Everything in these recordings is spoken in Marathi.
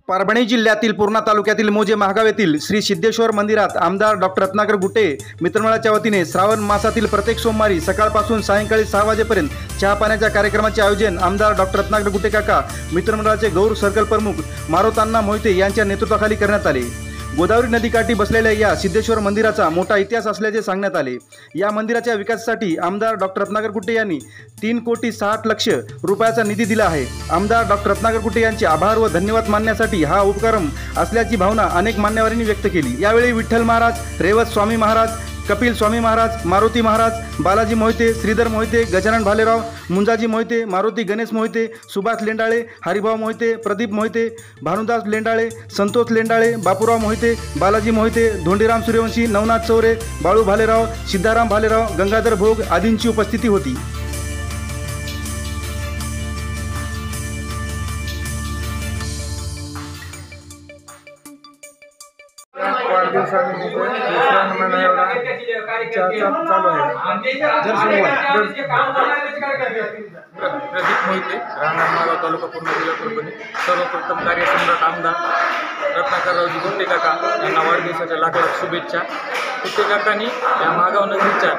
परभणी जिल्ह्यातील पूर्णा तालुक्यातील मोजे महागाव येथील श्री सिद्धेश्वर मंदिरात आमदार डॉक्टर रत्नाकर गुट्टे मित्रमंडळाच्या वतीने श्रावण मासातील प्रत्येक सोमवारी सकाळपासून सायंकाळी 6 वाजेपर्यंत चहा पाण्याच्या कार्यक्रमाचे आयोजन आमदार डॉक्टर रत्नाकर गुट्टे काका मित्रमंडळाचे गौर सर्कल प्रमुख मारुतांना मोहिते यांच्या नेतृत्वाखाली करण्यात आले। गोदावरी नदीकाठी बसलेल्या या सिद्धेश्वर मंदिराचा मोठा इतिहास असल्याचे सांगण्यात आले। या मंदिराच्या विकासासाठी आमदार डॉक्टर रत्नाकर गुट्टे यांनी 3,60,00,000 रुपयाचा निधी दिला आहे। आमदार डॉक्टर रत्नाकर गुट्टे यांचे आभार व धन्यवाद मानण्यासाठी हा उपक्रम असल्याची भावना अनेक मान्यवरांनी व्यक्त केली। यावेळी विठ्ठल महाराज, रेवत स्वामी महाराज, कपिल स्वामी महाराज, मारुती महाराज, बालाजी मोहिते, श्रीधर मोहिते, गजानन भालेराव, मुंजाजी मोहिते, मारुती गणेश मोहिते, सुभाष लेंडाळे, हरिभाऊ मोहिते, प्रदीप मोहिते, भानुदास लेंडाळे, संतोष लेंडाळे, बापूराव मोहिते, बालाजी मोहिते, धोंडीराम सूर्यवंशी, नवनाथ चौरे, बाळू भालेराव, सिद्धाराम भालेराव, गंगाधर भोग आदींची उपस्थिती होती। वाढदिवसानिमित्त श्रावण महिना एवढा चालू आहे। प्रदीप मोहिते, राहणार मागाव, तालुका पूर्णा, जिल्हा परभणी। सर्वप्रथम कार्यसम्राट आमदार रत्नाकररावजी गुट्टे काका यांना वाढदिवसाच्या लाख लाख शुभेच्छा। गुट्टे काकांनी या मागाव नगरीच्या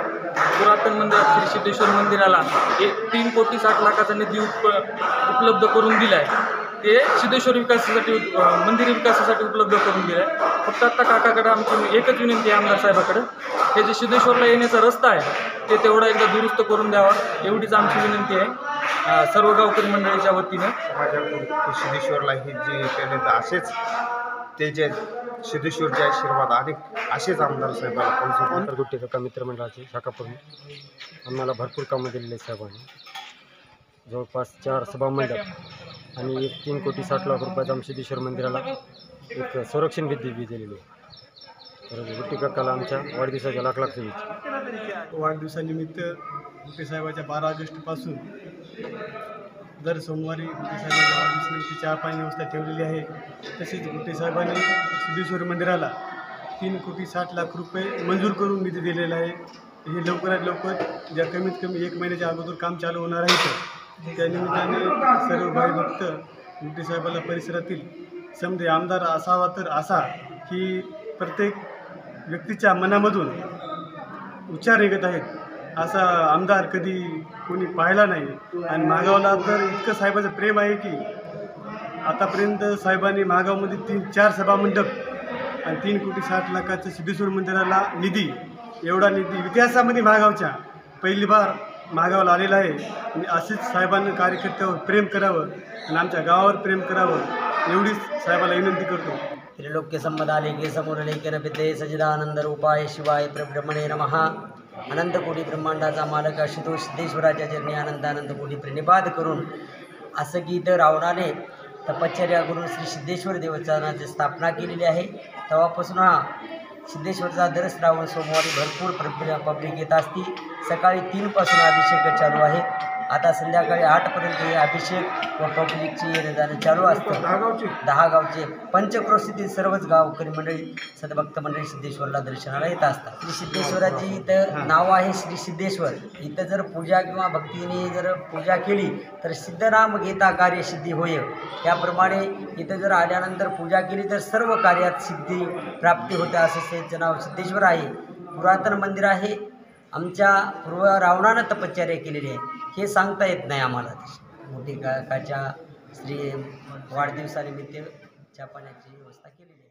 पुरातन मंदिरात श्री सिद्धेश्वर मंदिराला 3,60,00,000चा निधी उपलब्ध करून दिला आहे। ते सिद्धेश्वर विकासासाठी मंदिर विकासासाठी उपलब्ध करून दिलं आहे। फक्त आता काकाकडे आमची एकच विनंती आहे आमदार साहेबाकडे, हे जे सिद्धेश्वरला येण्याचा रस्ता आहे ते तेवढा एकदा दुरुस्त करून द्यावा, एवढीच आमची विनंती आहे सर्व गावकरी मंडळीच्या वतीनं। माझ्या सिद्धेश्वरला ही जे केले तर असेच ते जे सिद्धेश्वरचे आशीर्वाद अनेक असेच आमदार साहेबाला आमदार गुट्टे काका मित्रमंडळाचे शाखा प्रमुख आम्हाला भरपूर कामं दिलेले साहेबांनी, जवळपास 4 सभामंडप आणि 3,60,00,000 रुपयाचा आम सिद्धेश्वर मंदिराला एक संरक्षण निधी दिलेली आहे। तर गुट्टे काकाला आमच्या वाढदिवसाच्या लाख लाख शुभेच्छा। वाढदिवसानिमित्त गुट्टे साहेबाच्या 12 ऑगस्टपासून दर सोमवारी गुट्टे साहेबांच्या वाढदिवसानिमित्त चहा पाणी व्यवस्था ठेवलेली आहे। तसेच गुट्टे साहेबांनी सिद्धेश्वर मंदिराला 3,60,00,000 रुपये मंजूर करून निधी दिलेला आहे। हे लवकरात लवकर ज्या कमीत कमी 1 महिन्याच्या अगोदर काम चालू होणार आहे। त्या निमित्ताने सर्व भाई भक्त गुट्टे साहेबाला परिसरातील समजे आमदार असावा तर असा की प्रत्येक व्यक्तीच्या मनामधून उच्चार निघत आहेत असा आमदार कधी कोणी पाहिला नाही। आणि मागावला तर इतकं साहेबाचं प्रेम आहे की आतापर्यंत साहेबांनी मागावमध्ये 3-4 सभामंडप आणि 3,60,00,000चं सिद्धेश्वर मंदिराला निधी, एवढा निधी इतिहासामध्ये मागावच्या पहिली बार मागावला आलेला आहे। आणि असेच साहेबांनी कार्यकर्त्यावर प्रेम करावं आणि आमच्या गावावर प्रेम करावं एवढीच साहेबाला विनंती करतो। त्रिलोक्य संपदालेखे समोरलेखे नपिते सजिदानंद रूपाय शिवाय ब्रह्मणे नमः। अनंत कोटी ब्रह्मांडाचा मालक आशुतोष सिद्धेश्वराच्या चरणी आनंदानंद कोटी प्रणिपात करून असं गीत रावणाने तपश्चर्या करून श्री सिद्धेश्वर देवस्थानाची स्थापना केलेली आहे। तेव्हापासून हा सिद्धेश्वरचा दर श्रावण सोमवारी भरपूर पब्लिक येत असती। सकाळी 3 पासून अभिषेक चालू आहे। आता संध्याकाळी 8 पर्यंत हे अभिषेक व पब्लिकची येणं जाणं चालू असतं। 10 गावचे पंचक्रोशीतील सर्वच गावकरी मंडळी सद्भक्त मंडळी सिद्धेश्वरला दर्शनाला येत असतात। श्री सिद्धेश्वराची इथं नाव आहे श्री सिद्धेश्वर। इथं जर पूजा किंवा भक्तीने जर पूजा केली तर सिद्धनाम घेता कार्य सिद्धी होय। त्याप्रमाणे इथं जर आल्यानंतर पूजा केली तर सर्व कार्यात सिद्धी प्राप्ती होते। असं त्याचं नाव सिद्धेश्वर आहे। पुरातन मंदिर आहे, आमच्या पूर्व रावणानं तपश्चर्या केलेली आहे, हे सांगता येत नाही आम्हाला। गुट्टे काकाच्या श्री वाढदिवसानिमित्त चहा पाण्याची व्यवस्था केलेली आहे।